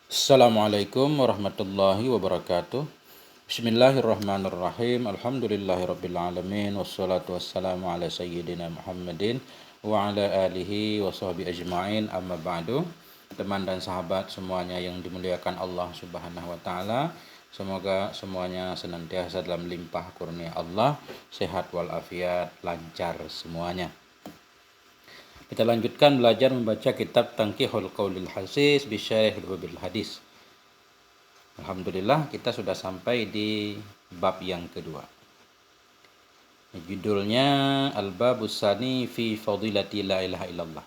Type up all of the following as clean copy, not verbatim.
Assalamualaikum warahmatullahi wabarakatuh. Bismillahirrahmanirrahim. Alhamdulillahirrabbilalamin. Wassalatu wassalamu ala sayyidina Muhammadin wa ala alihi wa sahbihi ajma'in, amma ba'du. Teman dan sahabat semuanya yang dimuliakan Allah subhanahu wa ta'ala, semoga semuanya senantiasa dalam limpah kurnia Allah, sehat walafiat, lancar semuanya. Kita lanjutkan belajar membaca kitab Tanqihul Qaulil Hasis bi Syarih Bil Hadis. Alhamdulillah kita sudah sampai di bab yang kedua. Judulnya Al-Babus Sani fi Fadilati La ilaha illallah.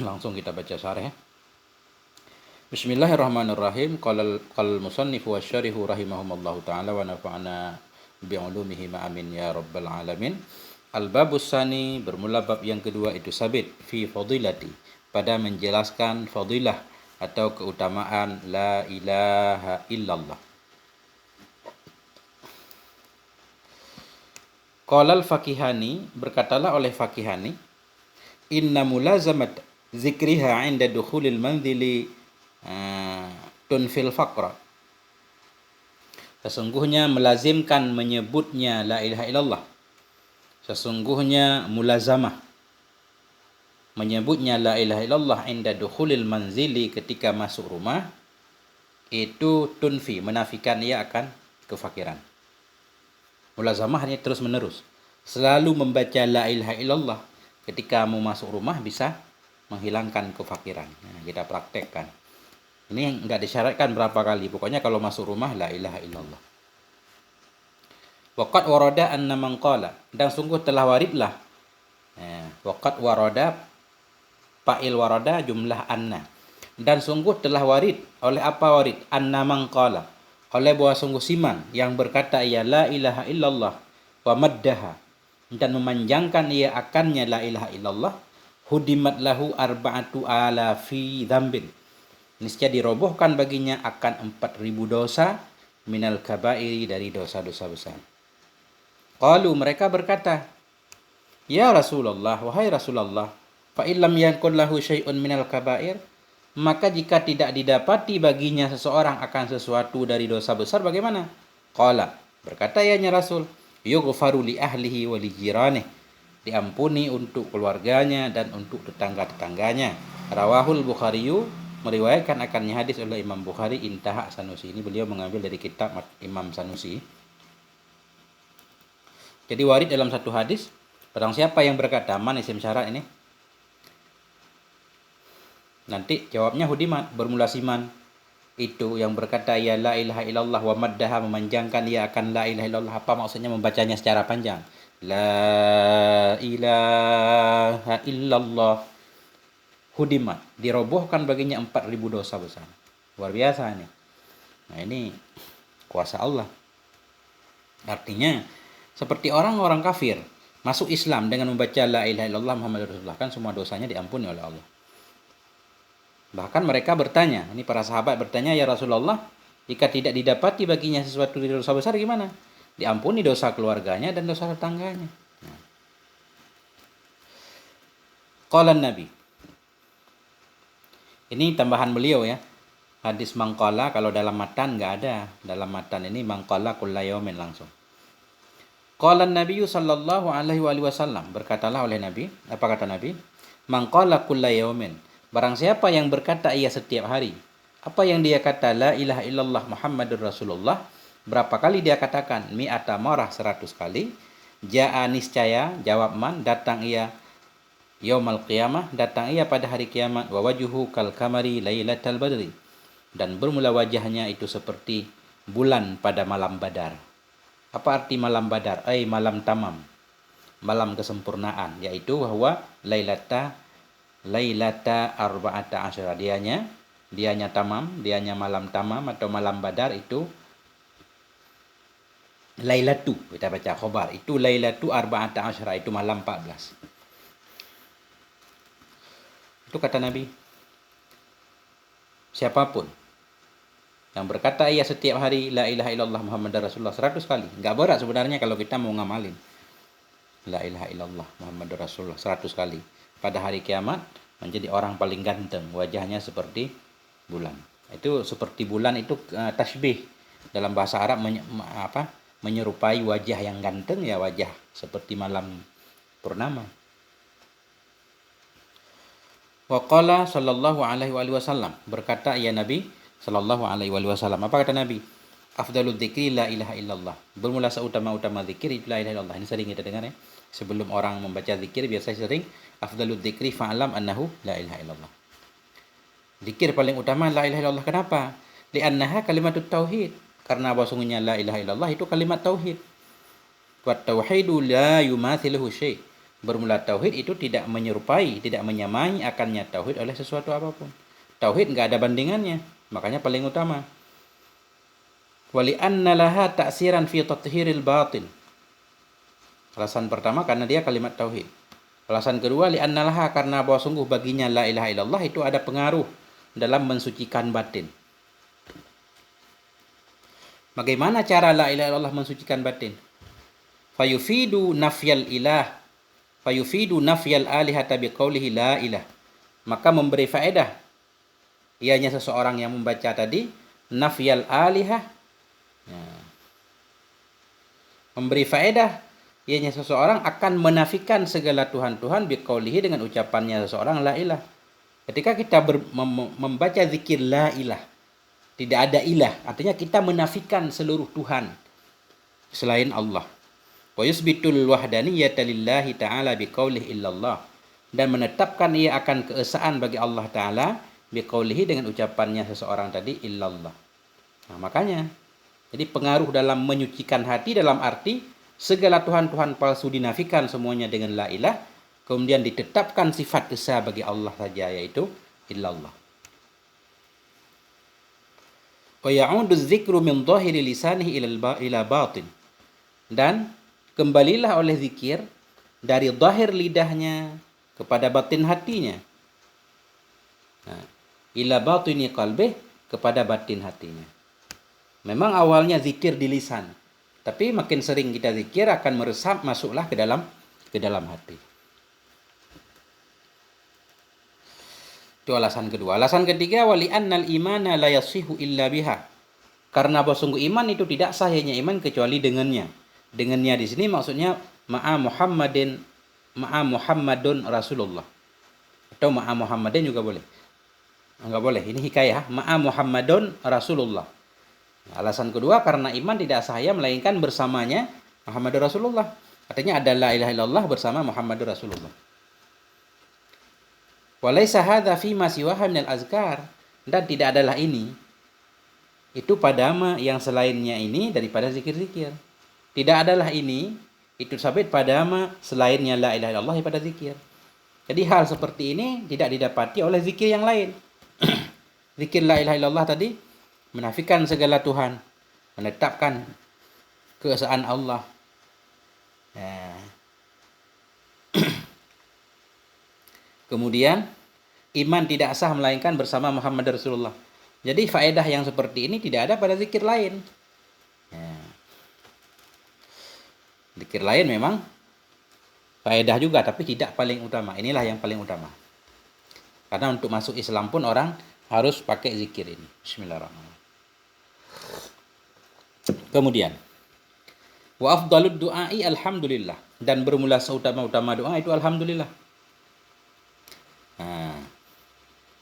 Langsung kita baca syarah. Bismillahirrahmanirrahim. Qala al-musannifu wasyarihu rahimahumallahu taala wa nafa'ana bi'ulumihi ma amin ya rabbal alamin. Al-Babus Sani, bermula bab yang kedua itu sabit fi fadilati, pada menjelaskan fadilah atau keutamaan la ilaha illallah. Qala al-Fakihani, berkatalah oleh Fakihani, inna mulazamat zikriha 'inda dukhulil manzili tunfil faqra. Sesungguhnya melazimkan menyebutnya la ilaha illallah, sesungguhnya mulazamah menyebutnya la ilaha illallah inda dukhulil manzili, ketika masuk rumah, itu tunfi, menafikan ia akan kefakiran. Mulazamah hanya terus menerus, selalu membaca la ilaha illallah ketika mau masuk rumah bisa menghilangkan kefakiran. Nah, kita praktekkan. Ini enggak disyaratkan berapa kali, pokoknya kalau masuk rumah la ilaha illallah. Waqad warada anna man qala, dan sungguh telah waridlah. Waqad warada, fa'il warada jumlah anna. Dan sungguh telah warid, oleh apa warid? Anna man qala, oleh bahwa sungguh siman yang berkata ia la ilaha illallah wa maddaha, dan memanjangkan ia akannya la ilaha illallah, hudimat lahu arba'atu alafi dzambin, niscaya dirobohkan baginya akan 4.000 dosa, minal kabairi, dari dosa-dosa besar. Qalu, mereka berkata, ya Rasulullah, wahai Rasulullah, fa illam yakun lahu syai'un minal kabair, maka jika tidak didapati baginya seseorang akan sesuatu dari dosa besar, bagaimana? Qala, berkata ianya Rasul, yughfaru li ahlihi wa li jiranih, diampuni untuk keluarganya dan untuk tetangga-tetangganya. Rawahul Bukhariyu, meriwayatkan akannya hadis oleh Imam Bukhari. Intaha Sanusi, ini beliau mengambil dari kitab Imam Sanusi. Jadi warid dalam satu hadis, barang siapa yang berkata, man isim syarat ini, nanti jawabnya hudimat, bermula siman, itu yang berkata ya la ilaha illallah wa maddaha, memanjangkan ia akan la ilaha illallah. Apa maksudnya membacanya secara panjang? La ilaha illallah, hudimat, dirobohkan baginya 4.000 dosa besar. Luar biasa ini. Nah, ini kuasa Allah. Artinya seperti orang-orang kafir masuk Islam dengan membaca la ilaha illallah Muhammadur Rasulullah, kan semua dosanya diampuni oleh Allah. Bahkan mereka bertanya, ini para sahabat bertanya, ya Rasulullah, jika tidak didapati baginya sesuatu dari dosa besar gimana? Diampuni dosa keluarganya dan dosa tetangganya. Qala Nabi, ini tambahan beliau ya. Hadis mangqala, kalau dalam matan enggak ada. Dalam matan ini mangqala kulla yaumin langsung. Qala Nabi sallallahu alaihi wasallam, berkatalah oleh Nabi, apa kata Nabi? Man qala kulla yaumin, barang siapa yang berkata ia setiap hari. Apa yang dia kata? La ilaha illallah Muhammadur Rasulullah. Berapa kali dia katakan? Mi'ata marah, 100 kali. Ja'a niscaya, jawab man, datang ia yaumal qiyamah, datang ia pada hari kiamat. Wa wajuhu kal kamari lailatal badri, dan bermula wajahnya itu seperti bulan pada malam Badar. Apa arti malam Badar? Malam tamam, malam kesempurnaan, yaitu bahwa lailata arba'ata asyara, dianya tamam, dianya malam tamam atau malam Badar, itu lailatu, kita baca khobar, itu lailatu arba'ata asyara, itu malam 14. Itu kata Nabi. Siapapun yang berkata ia setiap hari la ilaha illallah Muhammadar Rasulullah 100 kali. Enggak berat sebenarnya kalau kita mau ngamalin. La ilaha illallah Muhammadar Rasulullah 100 kali. Pada hari kiamat menjadi orang paling ganteng, wajahnya seperti bulan. Itu seperti bulan itu tasbih dalam bahasa Arab menyerupai wajah yang ganteng, ya wajah seperti malam purnama. Wa qala sallallahu alaihi wasallam, berkata ya Nabi sallallahu alaihi wasallam, apa kata Nabi? Afdalul dzikri la ilaha illallah. Bermula seutama-utama zikir la ilaha illallah. Ini sering kita dengar ya. Sebelum orang membaca zikir biasanya sering afdalul dzikri fa'lam annahu la ilaha illallah. Zikir paling utama la ilaha illallah. Kenapa? Li'annaha kalimatut tauhid. Karena bahwasanya la ilaha illallah itu kalimat tauhid. Wa tauhidu la yumathiluhu syai'. Bermula tauhid itu tidak menyerupai, tidak menyamai akannya tauhid oleh sesuatu apapun. Tauhid enggak ada bandingannya, makanya paling utama. Wa li'anna laha ta'siran fi tathhiril batin. Alasan pertama karena dia kalimat tauhid. Alasan kedua li'anna laha, karena bahwa sungguh baginya la ilaha illallah itu ada pengaruh dalam mensucikan batin. Bagaimana cara la ilaha illallah mensucikan batin? Fayufidu nafyal ilah, fayufidu nafyal alihata biqaulihi la ilah. Maka memberi faedah ianya seseorang yang membaca tadi nafyal alihah, memberi faedah ianya seseorang akan menafikan segala Tuhan-Tuhan biqaulihi, dengan ucapannya seseorang la ilah. Ketika kita membaca zikir la ilah, tidak ada ilah, artinya kita menafikan seluruh Tuhan selain Allah. Wa yusbitul wahdaniyata lillahi ta'ala biqaulihi illallah, dan menetapkan ia akan keesaan bagi Allah Ta'ala biqaulihi, dengan ucapannya seseorang tadi illallah. Nah, makanya jadi pengaruh dalam menyucikan hati dalam arti segala Tuhan-Tuhan palsu dinafikan semuanya dengan la ilah, kemudian ditetapkan sifat esa bagi Allah saja, yaitu illallah. Wa ya'udu dzikru min dhahiri lisanihi ila batin, dan kembalilah oleh zikir dari zahir lidahnya kepada batin hatinya. Nah, ila batini qalbih, kepada batin hatinya. Memang awalnya zikir di lisan, tapi makin sering kita zikir akan meresap, masuklah ke dalam hati. Itu alasan kedua. Alasan ketiga, wali annal imana la yasihu illa biha. Karena bahwa sungguh iman itu tidak sah hanya iman kecuali dengannya. Dengannya di sini maksudnya ma'a Muhammadun Rasulullah, atau ma'a Muhammadin juga boleh. Enggak boleh, ini hikayah, ma'a Muhammadun Rasulullah. Alasan kedua, karena iman tidak sah melainkan bersamanya Muhammadur Rasulullah. Artinya ada la ilaha illallah bersama Muhammadur Rasulullah. Walaysa hadza fi ma siwaha minal azkar, dan tidak adalah ini itu pada yang selainnya ini daripada zikir-zikir. Tidak adalah ini itu sabit pada selainnya la ilaha illallah pada zikir. Jadi hal seperti ini tidak didapati oleh zikir yang lain. Zikir la ilaha illallah tadi menafikan segala Tuhan, menetapkan keesaan Allah. Kemudian iman tidak sah melainkan bersama Muhammad Rasulullah. Jadi faedah yang seperti ini tidak ada pada zikir lain. Zikir lain memang faedah juga, tapi tidak paling utama. Inilah yang paling utama. Karena untuk masuk Islam pun orang harus pakai zikir ini. Bismillahirrahmanirrahim. Kemudian, wa afdalud du'ai alhamdulillah, dan bermula seutama-utama doa itu alhamdulillah. Nah,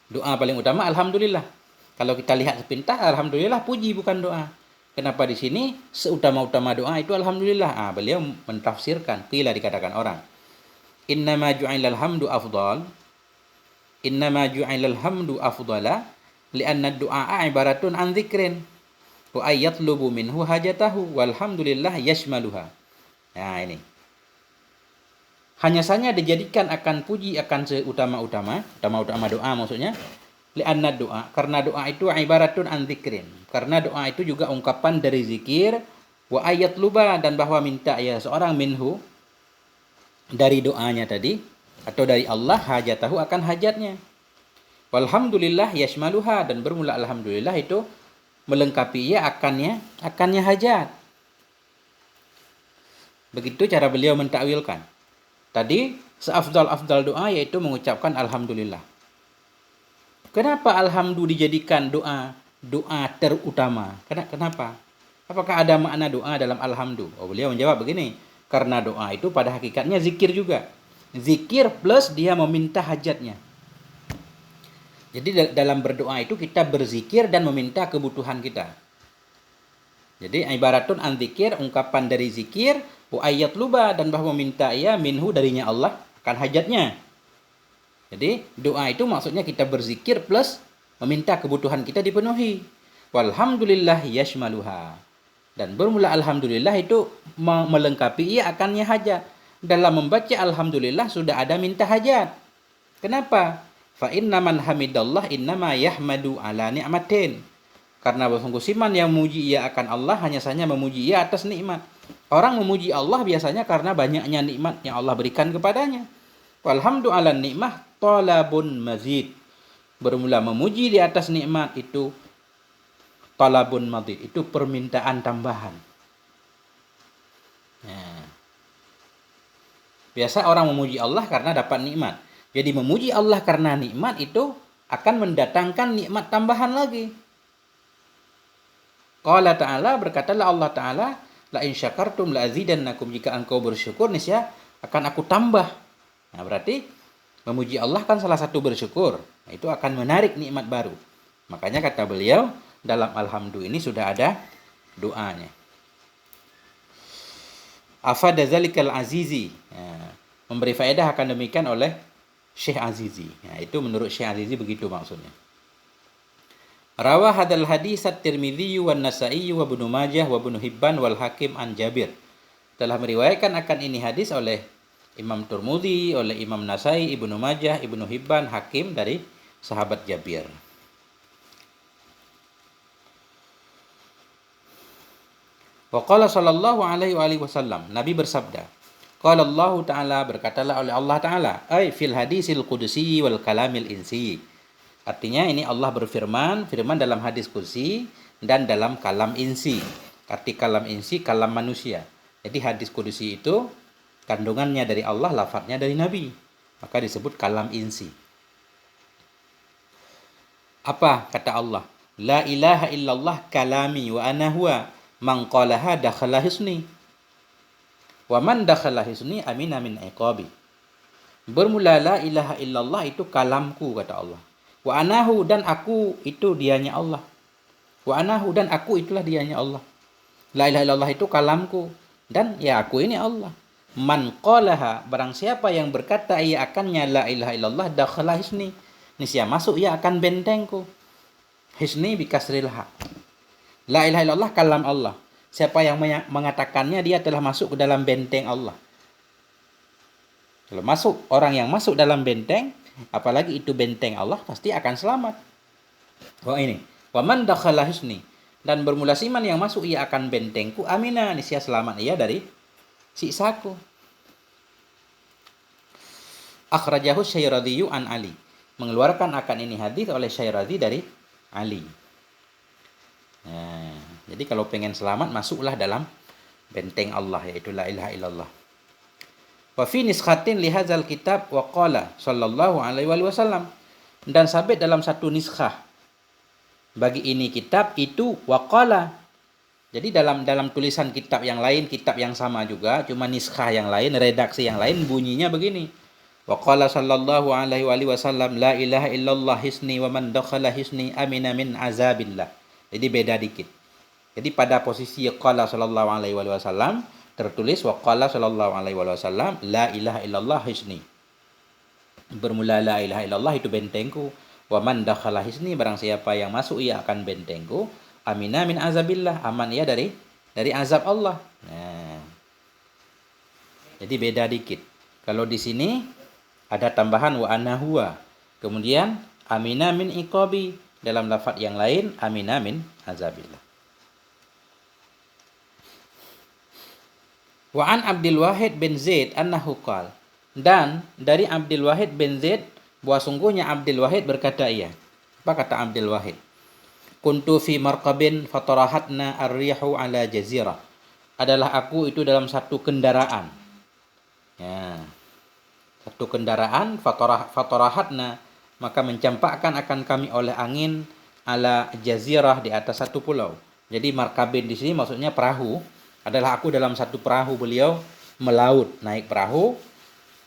doa paling utama alhamdulillah. Kalau kita lihat sepintas, alhamdulillah puji bukan doa. Kenapa di sini seutama-utama doa itu alhamdulillah? Beliau mentafsirkan, qila dikatakan orang. Innama ju'ilal hamdu afdal. Innama ju'ilal hamdu afdala li'anna du'a ibaratun an dzikrin wa ayatlubu minhu hajatahu walhamdulillah yashmaluha. Nah, ini. Hanya saja dijadikan akan puji akan seutama-utama doa maksudnya. Li'anna doa, karena doa itu ibaratun an dzikrin. Karena doa itu juga ungkapan dari zikir, wa ayat luba, dan bahwa minta ya seorang minhu dari doanya tadi atau dari Allah hajatahu akan hajatnya. Walhamdulillah yashmaluha, dan bermula alhamdulillah itu melengkapi ia akannya hajat. Begitu cara beliau mentakwilkan. Tadi seafdal doa yaitu mengucapkan alhamdulillah. Kenapa alhamdu dijadikan doa terutama? Kenapa? Apakah ada makna doa dalam alhamdu? Oh, beliau menjawab begini, karena doa itu pada hakikatnya zikir juga. Zikir plus dia meminta hajatnya. Jadi dalam berdoa itu kita berzikir dan meminta kebutuhan kita. Jadi ibaratun an zikir, ungkapan dari zikir, wa ayat luba, dan bahwa meminta ia minhu darinya Allah akan hajatnya. Jadi doa itu maksudnya kita berzikir plus meminta kebutuhan kita dipenuhi. Walhamdulillah yashmaluha. Dan bermula alhamdulillah itu melengkapi ia akannya hajat. Dalam membaca alhamdulillah sudah ada minta hajat. Kenapa? Fa inna man hamidallah innama yahmadu ala ni'matin. Karena sungguh siman yang memuji ia akan Allah hanya saja memuji ia atas nikmat. Orang memuji Allah biasanya karena banyaknya nikmat yang Allah berikan kepadanya. Walhamdu ala nikmah talabun mazid. Bermula memuji di atas nikmat itu talabun mazid, itu permintaan tambahan. Nah, biasa orang memuji Allah karena dapat nikmat. Jadi memuji Allah karena nikmat itu akan mendatangkan nikmat tambahan lagi. Qala ta'ala, berkatalah Allah Ta'ala, la in syakartum la azidannakum, jika engkau bersyukur niscaya akan aku tambah. Nah, berarti memuji Allah kan salah satu bersyukur. Nah, itu akan menarik nikmat baru. Makanya kata beliau, dalam alhamdu ini sudah ada doanya. Afada zalikal azizi. Nah, memberi faedah akan demikian oleh Syekh Azizi. Nah, itu menurut Syekh Azizi begitu maksudnya. Rawah hadal hadis at-Tirmidzi wa Nasa'i wa Ibnu Majah wa Ibnu Hibban wal Hakim an Jabir. Telah meriwayatkan akan ini hadis oleh Imam Tirmidzi, oleh Imam Nasa'i, Ibnu Majah, Ibnu Hibban, Hakim dari sahabat Jabir. Wa qala sallallahu alaihi wasallam, Nabi bersabda, qala Allah Ta'ala, berkatalah oleh Allah Ta'ala, ay fil hadisil qudsi wal kalamil insi. Artinya ini Allah berfirman, firman dalam hadis qudsi dan dalam kalam insi. Arti kalam insi, kalam manusia. Jadi hadis qudsi itu kandungannya dari Allah, lafadznya dari Nabi. Maka disebut kalam insi. Apa kata Allah? La ilaha illallah kalami wa ana huwa man qalaha dakhala hisni. Wa man dakhala hisni amina min iqabi. Bermula la ilaha illallah itu kalamku, kata Allah. Wa anahu, dan aku itu dianya Allah. Wa anahu, dan aku itulah dianya Allah. La ilaha illallah itu kalamku, dan ya aku ini Allah. Man qalaha, barang siapa yang berkata ia akannya la ilaha illallah dakhala hisni, niscaya masuk ia akan bentengku. Hisni bikasril ha. La ilaha illallah kalam Allah. Siapa yang mengatakannya dia telah masuk ke dalam benteng Allah. Kalau masuk, orang yang masuk dalam benteng, apalagi itu benteng Allah, pasti akan selamat. Wah ini, wa man dakhala hisni, dan bermula siman yang masuk ia akan bentengku, amina, niscaya selamat ia dari siksaku. Akhrajahu Syairadzi an Ali, mengeluarkan akan ini hadis oleh Syairadzi dari Ali. Nah, jadi kalau pengen selamat, masuklah dalam benteng Allah, yaitu la ilaha illallah. Wa fi niskhatin li hadzal kitab wa qala sallallahu alaihi wasallam, dan sabit dalam satu niskhah bagi ini kitab itu wa qala. Jadi dalam tulisan kitab yang lain, kitab yang sama juga, cuma niskhah yang lain, redaksi yang lain, bunyinya begini. Wa qala sallallahu alaihi wasallam la ilaha illallah hisni wa man dakhala hisni amina min azabillah. Jadi beda dikit. Jadi pada posisi qala sallallahu alaihi wasallam tertulis wa qala sallallahu alaihi wasallam la ilaha illallah hisni. Bermula la ilaha illallah itu bentengku. Wa man dakhala hisni, barang siapa yang masuk ia akan bentengku. Amina min azabillah, aman ia dari azab Allah. Nah, jadi beda dikit. Kalau di sini ada tambahan wa ana huwa. Kemudian amina min iqabi, dalam lafaz yang lain amina min azabillah. Wa an Abdul Wahid bin Zaid annahu qala, dan dari Abdul Wahid bin Zaid bahwa sungguhnya Abdul Wahid berkata ia. Apa kata Abdul Wahid? Kuntu fi marqabin fatarahatna ar-rihu ala jazirah. Adalah aku itu dalam satu kendaraan. Ya. Satu kendaraan fatarahatna, maka mencampakkan akan kami oleh angin ala jazirah, di atas satu pulau. Jadi markabin di sini maksudnya perahu, adalah aku dalam satu perahu, beliau melaut naik perahu.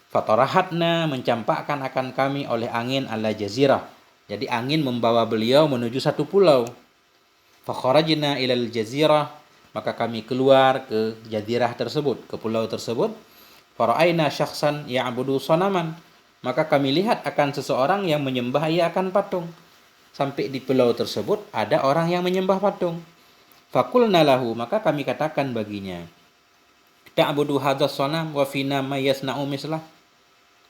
Fatarahatna, mencampakkan akan kami oleh angin ala jazirah. Jadi angin membawa beliau menuju satu pulau. Fakharajna ilal jazirah, maka kami keluar ke jazirah tersebut, ke pulau tersebut. Fara'aina syakhsan ya'budu sanaman, maka kami lihat akan seseorang yang menyembah ia akan patung. Sampai di pulau tersebut ada orang yang menyembah patung. Fakulna lahu, maka kami katakan baginya, ta'budu hadzal sanam wa fina may yasna'u mislah.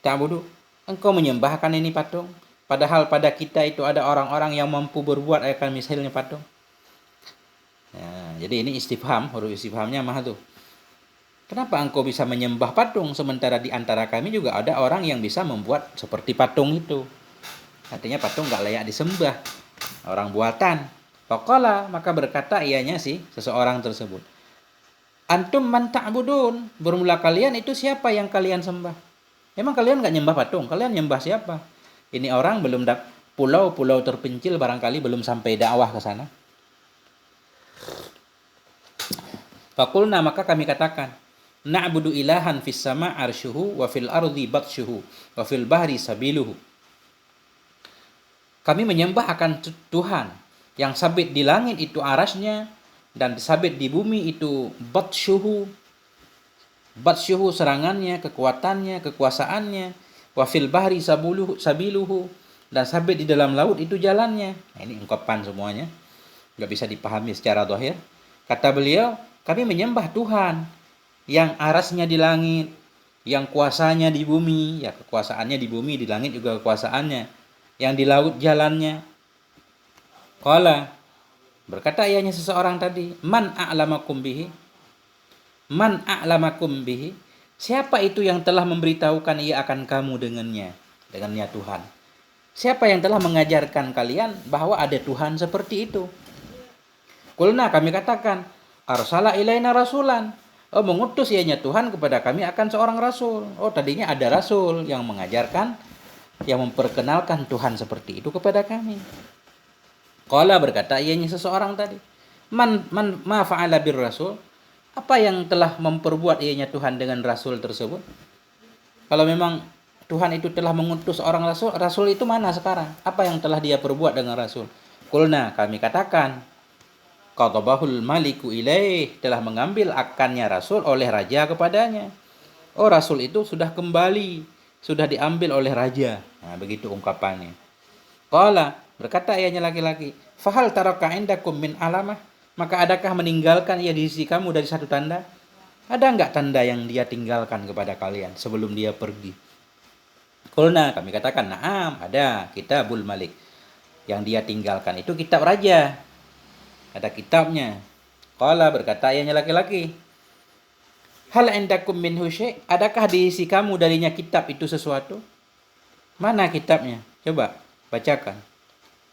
Ta'budu, engkau menyembahkan ini patung, padahal pada kita itu ada orang-orang yang mampu berbuat akan misalnya patung. Ya, jadi ini istifham, huruf istifhamnya mah tuh. Kenapa engkau bisa menyembah patung sementara di antara kami juga ada orang yang bisa membuat seperti patung itu? Artinya patung nggak layak disembah, orang buatan. Faqala, maka berkata ianya si seseorang tersebut, antum man ta'budun, bermula kalian itu siapa yang kalian sembah? Memang kalian nggak nyembah patung, kalian nyembah siapa? Ini orang belum pulau-pulau terpencil, barangkali belum sampai dakwah ke sana. Fakulna, maka kami katakan, na'budu ilahan fis sama arsyuhu wa fil ardi batshuhu wa fil bahri sabiluhu. Kami menyembah akan Tuhan yang sabit di langit itu arasnya, dan sabit di bumi itu batshuhu. Batshuhu serangannya, kekuatannya, kekuasaannya. Wa fil bahri sabiluhu, dan sabit di dalam laut itu jalannya. Nah, ini ungkapan semuanya, nggak bisa dipahami secara zahir. Kata beliau, kami menyembah Tuhan yang arasnya di langit, yang kuasanya di bumi, ya kekuasaannya di bumi, di langit juga kekuasaannya, yang di laut jalannya. Qala, berkata ianya seseorang tadi, man a'lamakum bihi? Man a'lamakum bihi? Siapa itu yang telah memberitahukan ia akan kamu dengannya Tuhan? Siapa yang telah mengajarkan kalian bahwa ada Tuhan seperti itu? Kulna, kami katakan, arsala ilaina rasulan. Oh, mengutus ianya Tuhan kepada kami akan seorang rasul. Oh, tadinya ada rasul yang mengajarkan, yang memperkenalkan Tuhan seperti itu kepada kami. Qala, berkata ianya seseorang tadi, ma fa'ala bir rasul? Apa yang telah memperbuat ianya Tuhan dengan rasul tersebut? Kalau memang Tuhan itu telah mengutus orang rasul, rasul itu mana sekarang? Apa yang telah dia perbuat dengan rasul? Kulna, kami katakan, qatabahul maliku ilaih, telah mengambil akannya rasul oleh raja kepadanya. Oh, rasul itu sudah kembali, sudah diambil oleh raja. Nah, begitu ungkapannya. Qala, berkata ianya laki-laki, fahal taraka indakum min alamah? Maka adakah meninggalkan ia di sisi kamu dari satu tanda? Ada enggak tanda yang dia tinggalkan kepada kalian sebelum dia pergi? Qulna, kami katakan, na'am, ada kitabul malik. Yang dia tinggalkan itu kitab raja. Ada kitabnya. Qala, berkata ianya laki-laki, hal indakum minhu syai'? Adakah di isi kamu darinya kitab itu sesuatu? Mana kitabnya? Coba bacakan.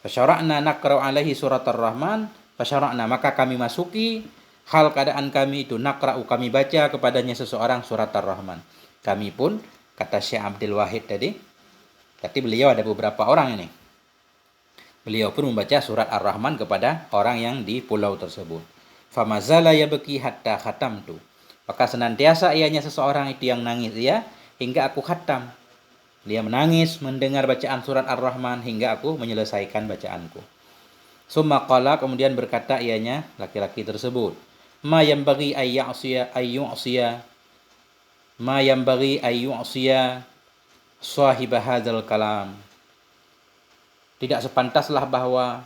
Fasyara'na naqra'u alaihi surat ar-Rahman. Fasyara'na, maka kami masuki hal keadaan kami itu, naqra'u, kami baca kepadanya seseorang surat ar-Rahman. Kami pun, kata Syekh Abdul Wahid tadi beliau ada beberapa orang ini. Beliau pun membaca surat Ar-Rahman kepada orang yang di pulau tersebut. Famazala yabki hatta khatamtu. Maka senantiasa ianya seseorang itu yang nangis dia hingga aku khatam. Dia menangis mendengar bacaan surat Ar-Rahman hingga aku menyelesaikan bacaanku. Summa qala, kemudian berkata ianya laki-laki tersebut, ma yanbaghi ayyu'siya ma yanbaghi ayyu'siya sahib hadzal kalam. Tidak sepantaslah bahwa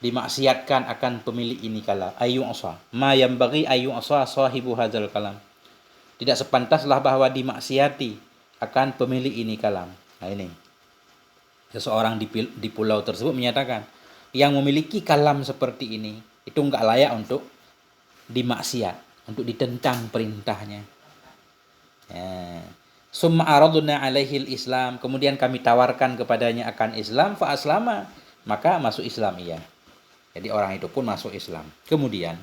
dimaksiatkan akan pemilik ini kalam. Ayyu'sa. Ma yanbaghi ayyu'sa sahibu hadzal kalam. Tidak sepantaslah bahwa dimaksiati akan pemilik ini kalam. Nah ini. Seseorang di pulau tersebut menyatakan, yang memiliki kalam seperti ini itu enggak layak untuk dimaksiat, untuk ditentang perintahnya. Ya. Summa aradna alaihil Islam, kemudian kami tawarkan kepadanya akan Islam, fa aslama, maka masuk Islam ia. Jadi orang itu pun masuk Islam. Kemudian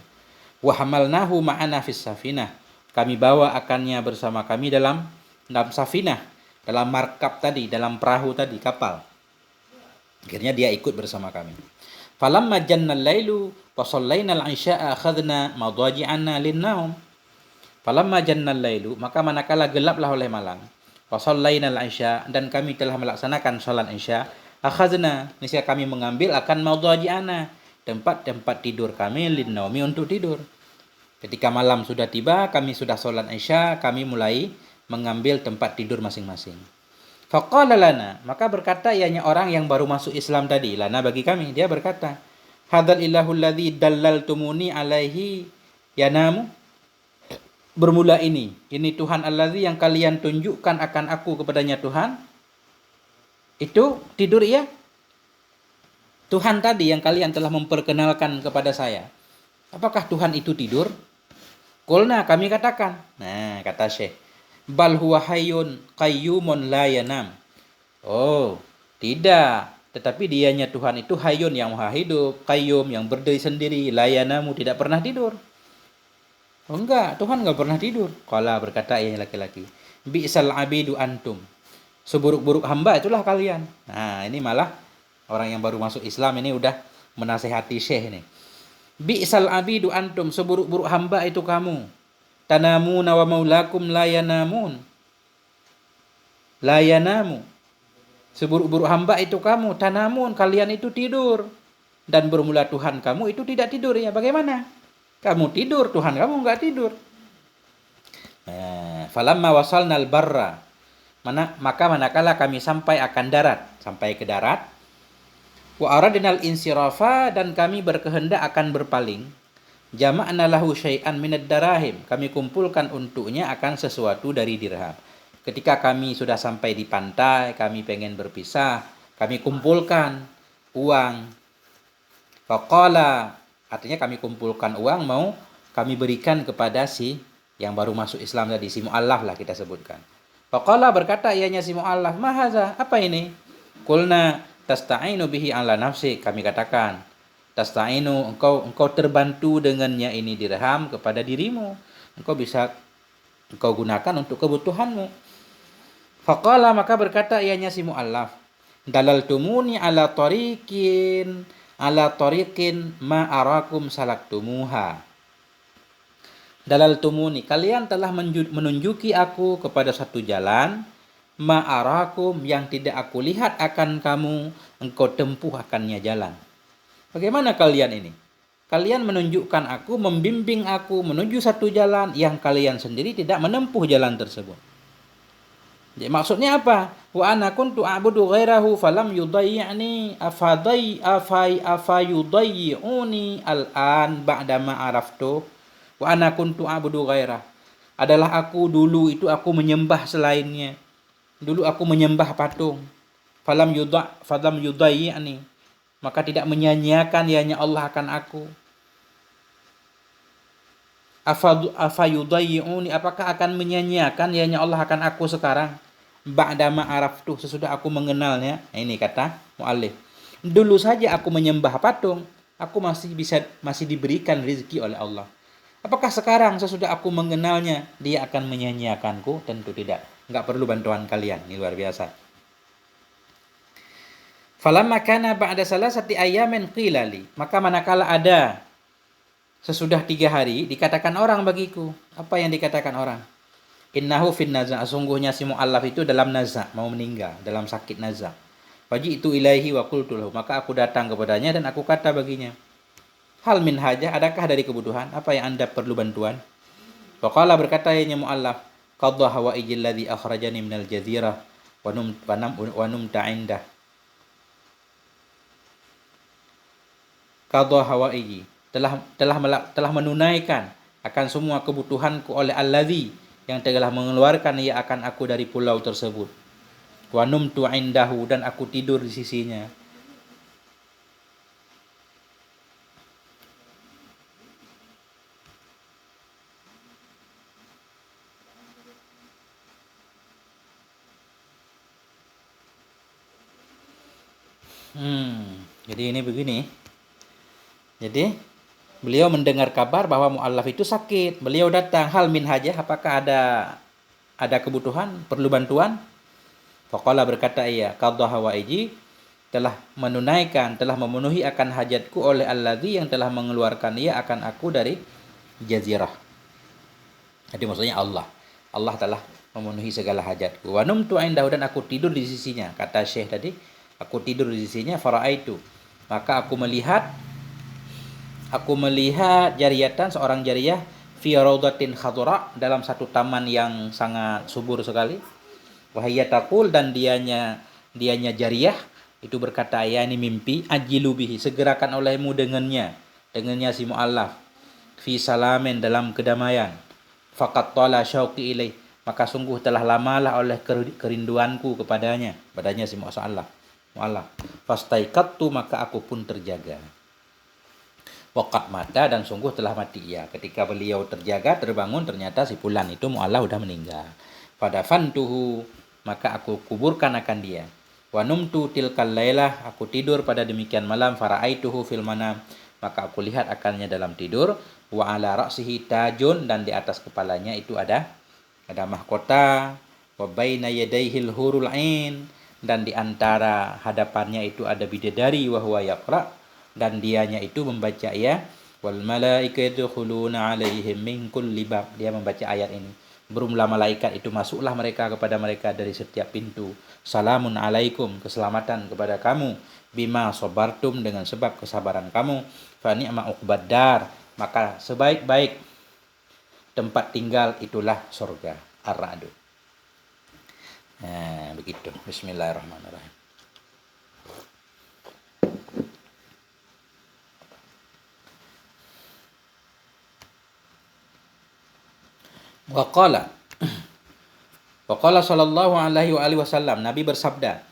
wa hamalnahu ma'ana fis safinah, kami bawa akannya bersama kami dalam safinah, dalam markab tadi, dalam perahu tadi, kapal. Akhirnya dia ikut bersama kami. Falamma jannal lailu wa shallainal isya'a akhadna madaji'ana lin-naum. Falamma jannal lailu, maka manakala gelaplah oleh malam, wa shallainal isya, dan kami telah melaksanakan salat isya, akhadna, niscaya kami mengambil akan madaji'ana, tempat-tempat tidur kami, lin-naumi, untuk tidur. Ketika malam sudah tiba, kami sudah salat isya, kami mulai mengambil tempat tidur masing-masing. Faqala lana, maka berkata ianya orang yang baru masuk Islam tadi, lana bagi kami, dia berkata, hadzal ilahul ladzi dallaltumuni alaihi yanamu. Bermula ini Tuhan allazi yang kalian tunjukkan akan aku kepadanya Tuhan. Itu tidur ya? Tuhan tadi yang kalian telah memperkenalkan kepada saya. Apakah Tuhan itu tidur? Qulna, kami katakan. Nah, kata Syekh, bal huwa hayyun qayyumun la yanam. Oh, tidak. Tetapi dianya Tuhan itu hayyun, yang maha hidup, qayyum, yang berdiri sendiri, la yanamu, tidak pernah tidur. Oh enggak, Tuhan enggak pernah tidur. Qala, berkata yang laki-laki, bi'sal abidu antum. Seburuk-buruk hamba itulah kalian. Nah, ini malah orang yang baru masuk Islam ini udah menasehati Syekh ini. Bi'sal abidu antum, seburuk-buruk hamba itu kamu. Tanamuna wa maulakum la yanamun. La yanamu. Seburuk-buruk hamba itu kamu. Tanamun, kalian itu tidur. Dan bermula Tuhan kamu itu tidak tidur ya. Bagaimana? Kamu tidur, Tuhan kamu enggak tidur. Falamma wasalnal barra, maka manakala kami sampai akan darat, sampai ke darat, wa aradnal insirafa, dan kami berkehendak akan berpaling, jama'na lahu syai'an minad darahim, kami kumpulkan untuknya akan sesuatu dari dirham. Ketika kami sudah sampai di pantai, kami pengen berpisah, kami kumpulkan uang. Faqala, artinya kami kumpulkan uang, mau kami berikan kepada si yang baru masuk Islam tadi, si mu'allaf lah kita sebutkan. Faqala, berkata ianya si mu'allaf, mahaza, apa ini? Qulna tasta'inu bihi ala nafsi, kami katakan, tasta'inu, engkau terbantu dengannya ini dirham kepada dirimu, engkau bisa engkau gunakan untuk kebutuhanmu. Faqala, maka berkata ianya si mu'allaf, dalaltumuni ala tariqin ma arakum salaktumuha. Dalaltumuni, kalian telah menunjuki aku kepada satu jalan, ma arakum, yang tidak aku lihat akan kamu, engkau tempuh akannya jalan. Bagaimana kalian ini? Kalian menunjukkan aku, membimbing aku menuju satu jalan yang kalian sendiri tidak menempuh jalan tersebut. Jadi maksudnya apa? Wa ana kuntu a'budu ghairahu falam yudayyi'ni afayudayyi'uni al'an ba'dama araftu. Wa ana kuntu a'budu ghairah. Adalah aku dulu itu aku menyembah selainnya. Dulu aku menyembah patung. Falam yudayyi'ni, maka tidak menyanyiakan ianya Allah akan aku. Afayudayyi'uni, apakah akan menyanyiakan ianya Allah akan aku sekarang? Ba'dama araftu, sesudah aku mengenalnya. Ini kata mu'allif, dulu saja aku menyembah patung, aku masih diberikan rezeki oleh Allah. Apakah sekarang sesudah aku mengenalnya dia akan menyanyiakanku? Tentu tidak. Enggak perlu bantuan kalian. Ini luar biasa. Falamma kana ba'da salasati ayamin qila li, maka manakala ada sesudah 3 hari, dikatakan orang bagiku. Apa yang dikatakan orang? Innahu fin naza', sungguhnya si mu'allaf itu dalam naza', mau meninggal, dalam sakit naza'. Faji'tu ilaihi wa qultu lahu, maka aku datang kepadanya dan aku kata baginya, hal min hajah, adakah dari kebutuhan? Apa yang Anda perlu bantuan? Faqala, berkata ianya mu'allaf, qadha hawaijil ladzi akhrajani minal jazirah wa numta indah. Qadha hawaiji, telah menunaikan akan semua kebutuhanku oleh alladzi, yang telah mengeluarkan ia akan aku dari pulau tersebut. Wa numtu indahu, dan aku tidur di sisinya. Jadi ini begini. Jadi beliau mendengar kabar bahwa mu'allaf itu sakit. Beliau datang, hal min hajah, apakah ada kebutuhan, perlu bantuan? Faqala, berkata ia, qadha hawaiji, telah menunaikan, telah memenuhi akan hajatku oleh alladzi yang telah mengeluarkan ia akan aku dari jazirah. Jadi maksudnya Allah. Allah telah memenuhi segala hajatku. Wa numtu indahu, dan aku tidur di sisinya. Kata Syekh tadi, aku tidur di sisinya, faraitu. Maka aku melihat jariyatan, seorang jariyah, fi raudatin khadra, dalam satu taman yang sangat subur sekali. Wahiyya taqul, dan dianya jariyah itu berkata, ya ini mimpi, ajilu bihi, segerakan olehmu dengannya si muallaf, fi salamin, dalam kedamaian. Faqat tala syauqi ilaih, maka sungguh telah lamalah oleh kerinduanku kepadanya si muallaf. Fastaikattu, maka aku pun terjaga. Waqat mata, dan sungguh telah mati ia. Ketika beliau terjaga, terbangun, ternyata si fulan itu muallaf sudah meninggal. Pada fantuhu, maka aku kuburkan akan dia. Wa numtu tilkal lailah, aku tidur pada demikian malam. Faraaituhu fil manam, maka aku lihat akannya dalam tidur. Wa ala ra'sihi tajun, dan di atas kepalanya itu ada mahkota. Wa baina yadaihil hurul ain, dan di antara hadapannya itu ada bidadari. Wa huwa yaqra, dan dianya itu membaca ya, wal malaikatu yadkhuluna alaihim min kulli bab. Dia membaca ayat ini. Berumlah malaikat itu masuklah mereka kepada mereka dari setiap pintu. Salamun alaikum, keselamatan kepada kamu. Bima sabartum, dengan sebab kesabaran kamu. Fa ni'ma uqbaddar, maka sebaik-baik tempat tinggal itulah surga. Ar-Ra'd. Nah, begitu. Bismillahirrahmanirrahim. Waqala sallallahu alaihi wa alihi wasallam, Nabi bersabda,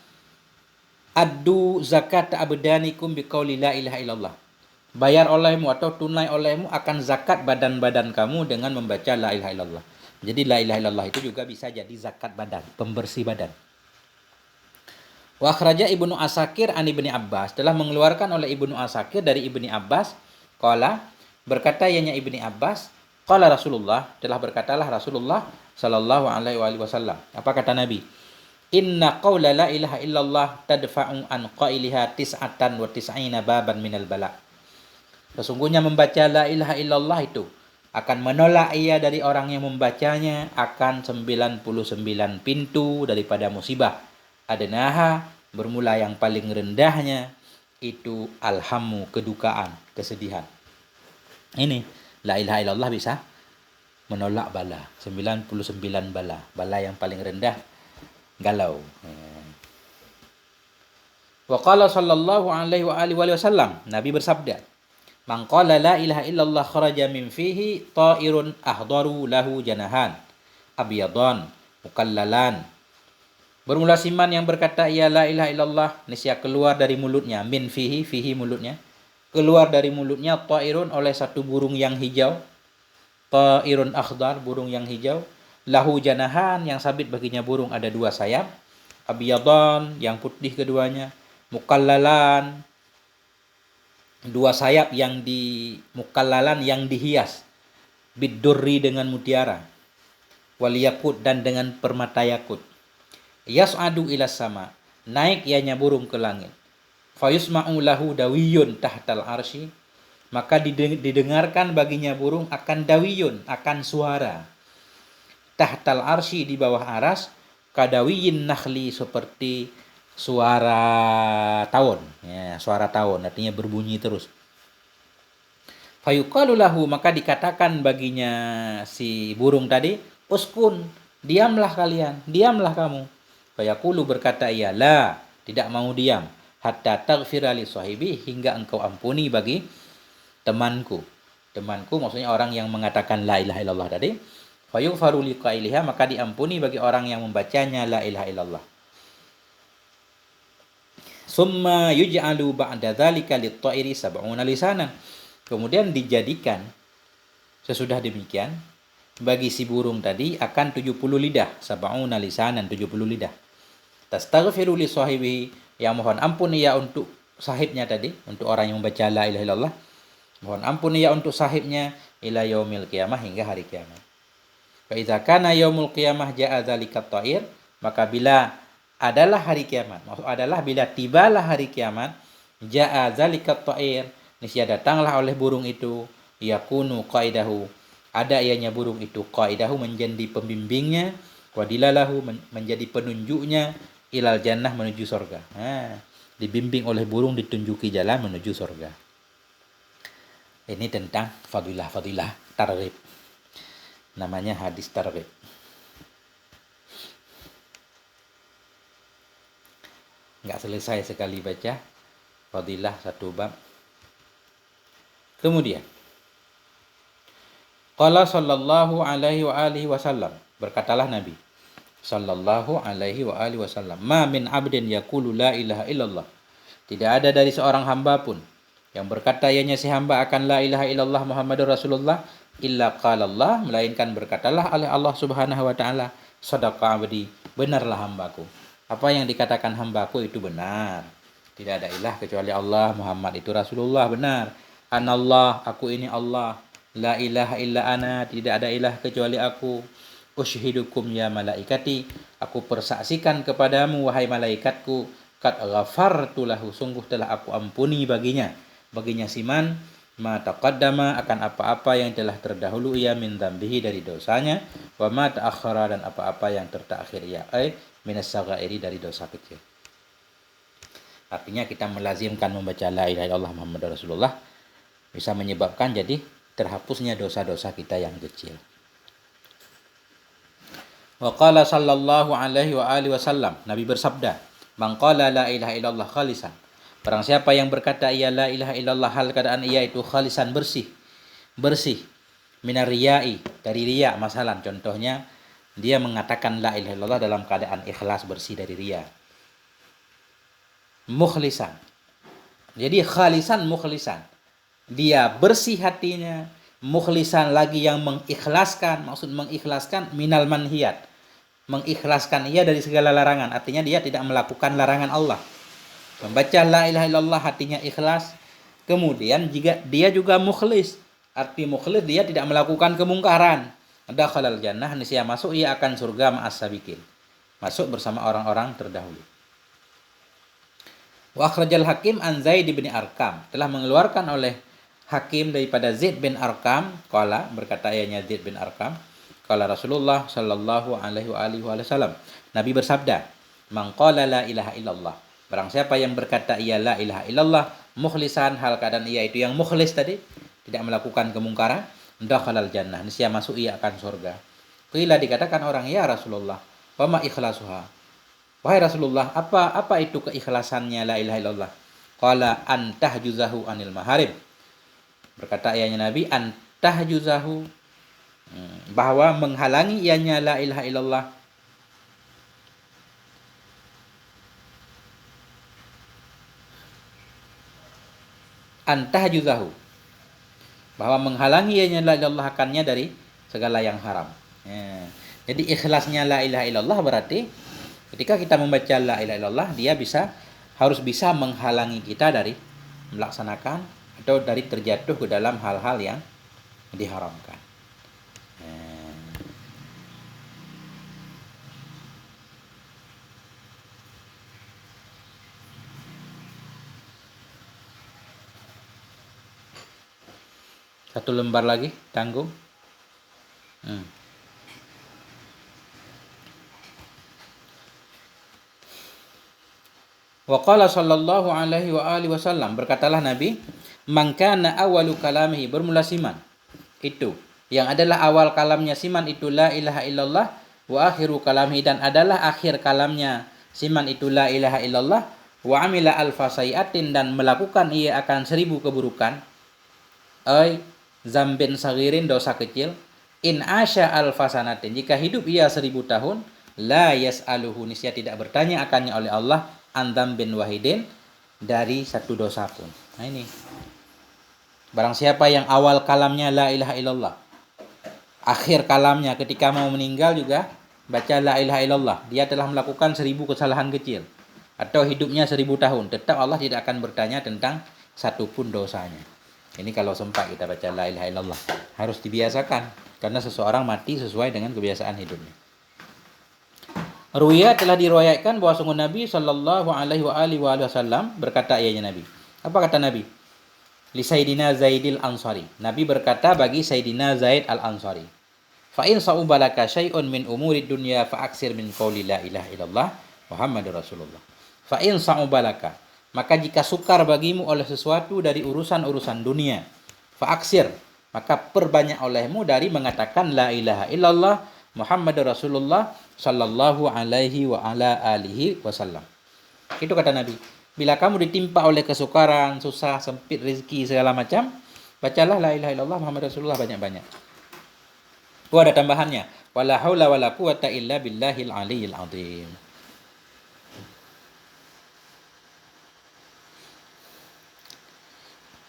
addu zakat abdanikum biqauli la ilaha illallah. Bayar olehmu atau tunai olehmu akan zakat badan-badan kamu dengan membaca la ilaha illallah. Jadi la ilaha illallah itu juga bisa jadi zakat badan, pembersih badan. Wa akhraja Ibnu Asakir an Ibni Abbas, telah mengeluarkan oleh Ibnu Asakir dari Ibni Abbas, qala, berkata ianya Ibni Abbas, qala Rasulullah, telah berkatalah Rasulullah sallallahu alaihi wasallam. Apa kata Nabi? Inna qawla la ilaha illallah tadfa'u an qailiha tis'atan wa tis'ina baban minal bala. Sesungguhnya membaca la ilaha illallah itu akan menolak ia dari orang yang membacanya akan 99 pintu daripada musibah. Adnaha, bermula yang paling rendahnya itu alhamu, kedukaan, kesedihan. Ini la ilaha illallah bisa menolak bala, 99 bala. Bala yang paling rendah galau. Wa qala sallallahu alaihi wa alihi wasallam, Nabi bersabda, man qala la ilaha illallah kharaja min fihi ta'irun ahdaru lahu janahan abyadan mukallalan. Bermula siman yang berkata ya la ilaha illallah, niscaya keluar dari mulutnya, min fihi, fihi mulutnya, keluar dari mulutnya ta'irun, oleh satu burung yang hijau. Ta'irun akhdar, burung yang hijau. Lahu janahan, yang sabit baginya burung ada dua sayap. Abyadan, yang putih keduanya. Mukallalan, dua sayap yang mukallalan yang dihias. Bidurri, dengan mutiara. Waliyakut, dan dengan permata yakut. Yas'adu ilas sama, naik ianya burung ke langit. Fayusma'u lahu dawiyun tahtal arsy, maka didengarkan baginya burung akan dawiyun, akan suara. Tahtal arsy, di bawah aras. Kadawiyin nakhli, seperti suara tawon. Ya, suara tawon artinya berbunyi terus. Fayuqalu lahu, maka dikatakan baginya si burung tadi, uskun, diamlah kalian, diamlah kamu. Fayaqulu, berkata ia, la, tidak mau diam, hatta taghfira li sahibi, hingga engkau ampuni bagi temanku. Temanku maksudnya orang yang mengatakan la ilaha illallah tadi. Fayughfaru li qailiha, maka diampuni bagi orang yang membacanya la ilaha illallah. Summa yuj'alu ba'da dzalika lit-ta'iri sab'una lisanan. Kemudian dijadikan sesudah demikian bagi si burung tadi akan 70 lidah, sab'una lisanan, 70 lidah. Tastaghfiru li sahibi, yang mohon ampun ia untuk sahibnya tadi, untuk orang yang membaca la ilaha illallah. Mohon ampun ia untuk sahibnya ila yaumil qiyamah, hingga hari kiamat. Fa idza kana yaumul qiyamah ja'a dzalika ta'ir, maka bila adalah hari kiamat. Maksud adalah bila tibalah hari kiamat, ja'a zalikat ta'ir, niscaya datanglah oleh burung itu, yakunu qaidahu, ada ianya burung itu, qaidahu menjadi pembimbingnya, wadilalahu menjadi penunjuknya, ilal jannah menuju surga. Dibimbing oleh burung, ditunjuki jalan menuju surga. Ini tentang fadilah-fadilah targhib. Namanya hadis targhib. Enggak selesai sekali baca fadilah satu bab. Kemudian qala sallallahu alaihi wa alihi wasallam, berkatalah Nabi sallallahu alaihi wa alihi wasallam, ma min abdin yaqulu la ilaha illallah, tidak ada dari seorang hamba pun yang berkata ianya si hamba akan la ilaha illallah Muhammadur Rasulullah, illa qala Allah, melainkan berkatalah oleh Allah Subhanahu wa taala, sadaqa abdi, benarlah hambaku. Apa yang dikatakan hambaku itu benar. Tidak ada ilah kecuali Allah, Muhammad itu Rasulullah, benar. Anallah, aku ini Allah. La ilaha illa ana, tidak ada ilah kecuali aku. Ushidukum ya malaikati, aku persaksikan kepadamu wahai malaikatku, qad ghafartu lahu, sungguh telah aku ampuni baginya siman, ma taqaddama, akan apa-apa yang telah terdahulu ia min dzambihi, dari dosanya, wa ma ta'akhkhara, dan apa-apa yang tertakhir ia minas saghairi, dari dosa kecil. Artinya kita melazimkan membaca la ilaha illallah Muhammadur Rasulullah bisa menyebabkan jadi terhapusnya dosa-dosa kita yang kecil. Wa qala sallallahu alaihi wa alihi wasallam, Nabi bersabda, man qala la ilaha illallah khalisan, barang siapa yang berkata ia la ilaha illallah hal keadaan ia itu khalisan, bersih minar riyai, dari riya. Masalah contohnya dia mengatakan la ilaha illallah dalam keadaan ikhlas, bersih dari riya. Mukhlisan, jadi khalisan mukhlisan, dia bersih hatinya, mukhlisan lagi yang mengikhlaskan. Maksud mengikhlaskan minal manhiyat, mengikhlaskan ia dari segala larangan, artinya dia tidak melakukan larangan Allah. Membaca la ilaha illallah hatinya ikhlas. Kemudian jika dia juga mukhlis, arti mukhlis dia tidak melakukan kemungkaran, dakhalal jannah, niscaya masuk ia akan surga ma'as sabiqin, masuk bersama orang-orang terdahulu. Wa akhrajal Hakim an Zaid bin Arqam, telah mengeluarkan oleh Hakim daripada Zaid bin Arqam, qala, berkata ayahnya Zaid bin Arqam, qala Rasulullah sallallahu alaihi wasallam, Nabi bersabda, man qala la ilaha illallah, barang siapa yang berkata ia la ilaha illallah mukhlisan, hal keadaan ia itu yang mukhlis tadi, tidak melakukan kemungkaran, dakhalal jannah, niscaya masuk ia akan surga. Qila, dikatakan orang, ya Rasulullah, wa ma ikhlasuha, wahai Rasulullah, apa itu keikhlasannya la ilaha illallah? Qala antahjuzahu anil maharim, berkata ayahnya Nabi, antahjuzahu, bahwa menghalangi ianya la ilaha illallah, antahjuzahu, bahwa menghalangi ianya la ilaha illallah akannya dari segala yang haram. Jadi ikhlasnya la ilaha illallah berarti ketika kita membaca la ilaha illallah, dia harus bisa menghalangi kita dari melaksanakan atau dari terjatuh ke dalam hal-hal yang diharamkan. Satu lembar lagi, tanggung. Wa qala sallallahu alaihi wa alihi wasallam, berkatalah Nabi, man kana awalu kalamihi, bermula siman itu, yang adalah awal kalamnya siman itu la ilaha illallah, wa akhiru kalamihi, dan adalah akhir kalamnya siman itu la ilaha illallah, wa amila alfa sayiatin, dan melakukan ia akan 1000 keburukan, zambin sagirin, dosa kecil, in asya alfa sanatin, jika hidup ia 1000 tahun, la yas'aluhu, niscaya tidak bertanya akannya oleh Allah, andam bin wahidin, dari satu dosa pun. Nah ini, barang siapa yang awal kalamnya la ilaha illallah, akhir kalamnya ketika mau meninggal juga baca la ilaha illallah, dia telah melakukan 1000 kesalahan kecil, atau hidupnya 1000 tahun, tetap Allah tidak akan bertanya tentang satu pun dosanya. Ini kalau sempat kita baca la ilaha illallah, harus dibiasakan, karena seseorang mati sesuai dengan kebiasaan hidupnya. Ruya telah diriwayatkan bahwa sungguh Nabi sallallahu alaihi wasallam berkata, ianya Nabi. Apa kata Nabi? Li Sayyidina Zaidil Ansari. Nabi berkata bagi Sayyidina Zaid Al-Ansari. Fa in sa'ubalaka syai'un min umuri dunya fa aksir min qauli la ilaha illallah Muhammadur Rasulullah. Fa in sa'ubalaka, maka jika sukar bagimu oleh sesuatu dari urusan-urusan dunia, fa aksir, maka perbanyak olehmu dari mengatakan la ilaha illallah Muhammadur Rasulullah sallallahu alaihi wa ala alihi wasallam. Itu kata Nabi. Bila kamu ditimpa oleh kesukaran, susah, sempit rezeki segala macam, bacalah la ilaha illallah Muhammadur Rasulullah banyak-banyak. Ada tambahannya. Wala haula wala quwata illa billahil aliyil azim.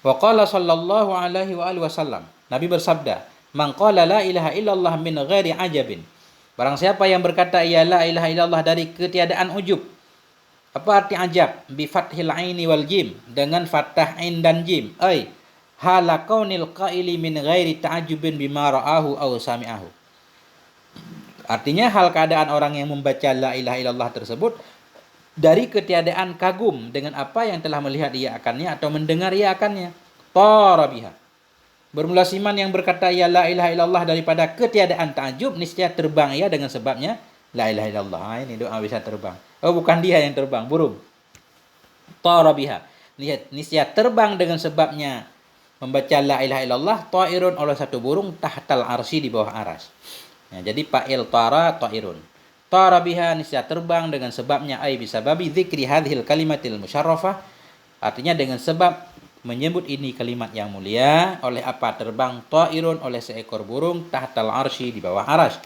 Wa qala sallallahu alaihi wa alihi wasallam. Nabi bersabda, "Man qala la ilaha illallah min ghairi ajabin." Barang siapa yang berkata ya la ilaha illallah dari ketiadaan ujub. Apa arti ajab? Bi fathil aini wal jim, dengan fathah ain dan jim. Ai hala kaunil qaili min ghairi ta'ajjubin bima ra'ahu aw sami'ahu. Artinya hal keadaan orang yang membaca la ilaha illallah tersebut dari ketiadaan kagum dengan apa yang telah melihat ia akannya atau mendengar ia akannya. Tarabiha. Bermula siman yang berkata ya la ilaha illallah daripada ketiadaan ta'ajub, niscaya terbang ia dengan sebabnya la ilaha illallah. Ini doa bisa terbang. Oh, bukan dia yang terbang, burung. Tarabiha. Niscaya terbang dengan sebabnya membaca la ilaha illallah, ta'irun oleh satu burung tahtal arsy di bawah aras. Ya, jadi fa'il tara ta'irun. Tarabiha niscaya terbang dengan sebabnya ai bisababi dzikri hadhil kalimatil musyarrafah. Artinya dengan sebab menyebut ini kalimat yang mulia. Oleh apa terbang? Ta'irun oleh seekor burung tahtal arsy di bawah aras.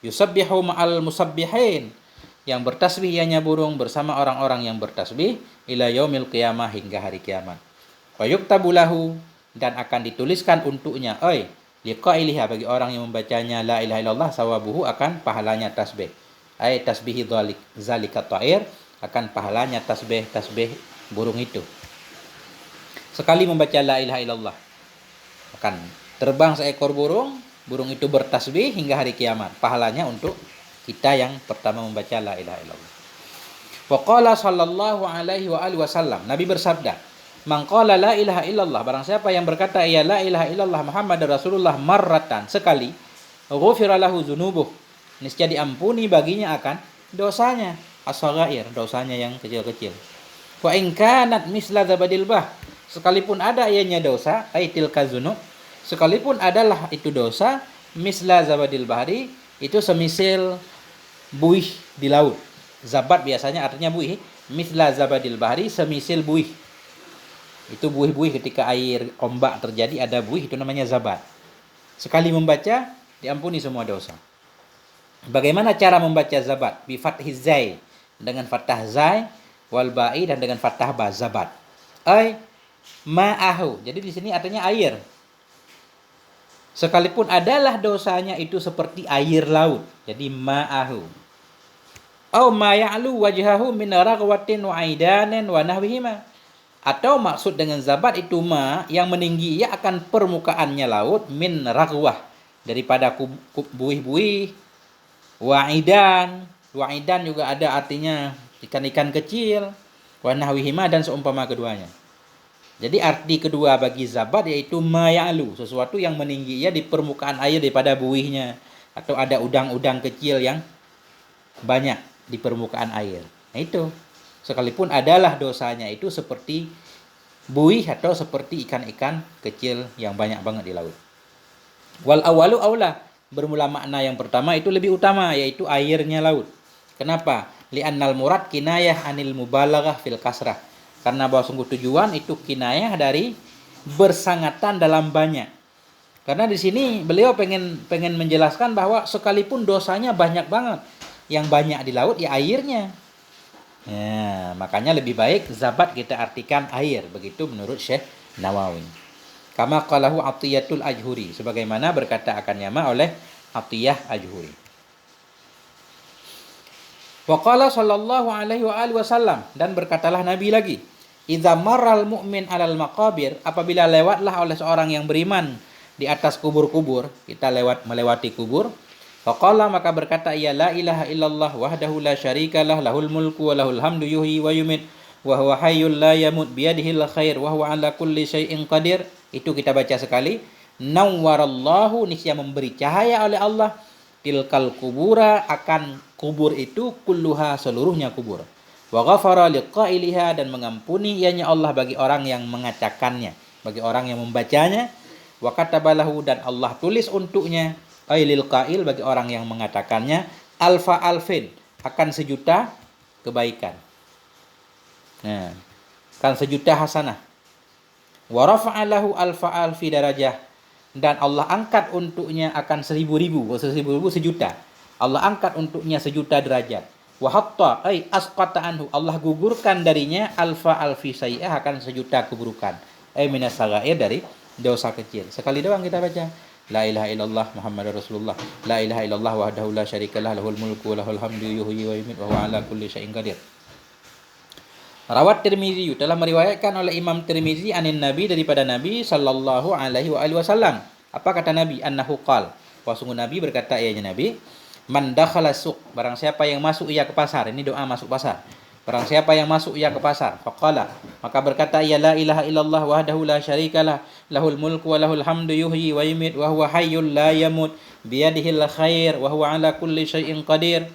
Yusabbihu ma'al musabbihin, yang bertasbih ianya burung bersama orang-orang yang bertasbih ila yaumil qiyamah, hingga hari kiamat. Wa yuktabu lahu, dan akan dituliskan untuknya liqailiha, bagi orang yang membacanya la ilaha illallah, sawabuhu, akan pahalanya tasbih. Tasbihi zalika ta'ir, akan pahalanya tasbih burung itu. Sekali membaca la ilaha illallah akan terbang seekor burung itu bertasbih hingga hari kiamat. Pahalanya untuk kita yang pertama membaca la ilaha illallah. Wa qala sallallahu alaihi wa alihi wasallam. Nabi bersabda, "Man qala la ilaha illallah," barang siapa yang berkata ya la ilaha illallah Muhammadur Rasulullah marratan, sekali, ghufira lahu dzunubuh, niscaya diampuni baginya akan dosanya, as-shaghair, dosanya yang kecil-kecil. Wa in kanat misla zabadil bah, sekalipun ada ianya dosa, tilka dzunub, sekalipun adalah itu dosa, misla zabadil bahri, itu semisil buih di laut. Zabat biasanya artinya buih. Misla zabadil bahri, semisil buih. Itu buih-buih ketika air ombak terjadi ada buih, itu namanya zabat. Sekali membaca diampuni semua dosa. Bagaimana cara membaca zabat? Bi fathiz zai, dengan fathah zai, wal ba'i, dan dengan fathah ba, zabat. Ma'ahu. Jadi di sini artinya air. Sekalipun adalah dosanya itu seperti air laut. Jadi ma'ahu. Au ma ya'lu wajhahu min raghwatin wa aidanin wa nahwihima. Atau maksud dengan zabat itu ma yang meninggi ia akan permukaannya laut, min raghwah, daripada buih-buih, wa aidan. Wa aidan juga ada artinya ikan-ikan kecil, wa nahwihima, dan seumpama keduanya. Jadi arti kedua bagi zabat yaitu ma ya'lu, sesuatu yang meninggi ia di permukaan air daripada buihnya, atau ada udang-udang kecil yang banyak di permukaan air. Nah itu, sekalipun adalah dosanya itu seperti buih atau seperti ikan-ikan kecil yang banyak banget di laut. Wal awalu aula, bermula makna yang pertama itu lebih utama, yaitu airnya laut. Kenapa? Li'annal murad kinayah anil mubalaghah fil kasrah. Karena bahwa sungguh tujuan itu kinayah dari bersangatan dalam banyak. Karena di sini beliau pengen menjelaskan bahwa sekalipun dosanya banyak banget, yang banyak di laut ya airnya. Ya, makanya lebih baik zabat kita artikan air, begitu menurut Syekh Nawawi. Kama qalahu Athiyatul Ajhuri, sebagaimana berkata akan nyama oleh Athiyah Ajhuri. Wa qala sallallahu alaihi wa alihi wasallam, dan berkatalah Nabi lagi, idza marral mu'min alal maqabir, apabila lewatlah oleh seorang yang beriman di atas kubur-kubur, kita melewati kubur, Faqala, maka berkata ia, la ilaha illallah wahdahu la syarikalah lahul mulku wa lahul hamdu yuhyi wa yumit wa huwa hayyul la yamut biyadihil khair wa huwa ala kulli syai'in qadir. Itu kita baca sekali. Nawwarallahu, niscaya memberi cahaya oleh Allah, tilkal kubura, akan kubur itu, kulluha, seluruhnya kubur. Wa ghafara liqailiha, dan mengampuni ianya Allah bagi orang yang mengatakannya, bagi orang yang membacanya. Wa katabalahu, dan Allah tulis untuknya, ailil qail, bagi orang yang mengatakannya, alfa alfin, akan sejuta kebaikan. Nah, kan sejuta hasanah. Wa rafa'alahu alfa alfi darajah, dan Allah angkat untuknya akan 1000 sejuta. Allah angkat untuknya sejuta derajat. Wa hatta ay asqata anhu, Allah gugurkan darinya alfa alfi sayyi'ah, akan sejuta keburukan. Ay minas sagair, dari dosa kecil. Sekali doang kita baca. La ilaha illallah Muhammadur Rasulullah. La ilaha illallah wahdahu la syarikalah lahul mulku wa lahul hamdu yuhyi wa yumiit wa huwa ala kulli syai'in qadir. Rawat Tirmizi, telah meriwayatkan oleh Imam Tirmizi anin Nabi, daripada Nabi sallallahu alaihi wasallam. Apa kata Nabi? Annahu qal, sungguh Nabi berkata, ianya Nabi, man dakhala suq, barang siapa yang masuk ia ke pasar. Ini doa masuk pasar. Barang siapa yang masuk ia ke pasar, faqala, maka berkata ia, la ilaha illallah wahdahu la syarikalah lahul mulku wa lahul hamdu yuhyi wa yumiit wa huwa hayyul la yamut biyadihil khair wa huwa ala kulli syai'in qadir.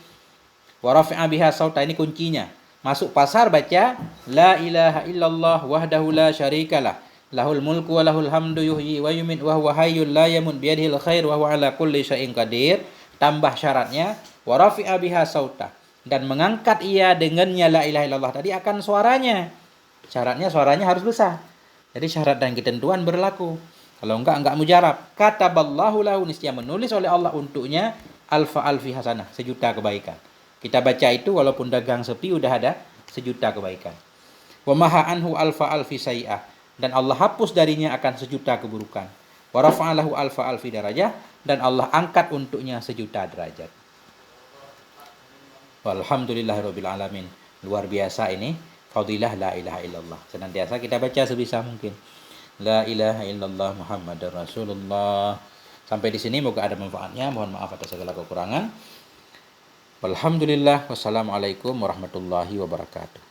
Wa rafi'a biha sauta, ini kuncinya. Masuk pasar baca la ilaha illallah wahdahu la syarikalah lahul mulku wa lahul hamdu yuhyi wa yumiit wa huwa hayyul la yamut biyadihil khair wa huwa ala kulli syai'in qadir. Tambah syaratnya, wa rafi'a biha sauta, dan mengangkat ia dengannya la ilaha illallah tadi akan suaranya. Syaratnya suaranya harus besar. Jadi syarat dan ketentuan berlaku. Kalau enggak mujarab. Kataballahu lahu, niscaya menulis oleh Allah untuknya alfa alfi hasanah, sejuta kebaikan. Kita baca itu walaupun dagang sepi udah ada sejuta kebaikan. Wa maha anhu alfa alfi sayyi'ah, dan Allah hapus darinya akan sejuta keburukan. Wa rafa'alahu alfa alfi darajah, dan Allah angkat untuknya sejuta derajat. Walhamdulillahirabbil alamin. Luar biasa ini fadilah la ilaha illallah. Senantiasa kita baca sebisa mungkin. La ilaha illallah Muhammadur Rasulullah. Sampai di sini moga ada manfaatnya. Mohon maaf atas segala kekurangan. Walhamdulillah, wassalamualaikum warahmatullahi wabarakatuh.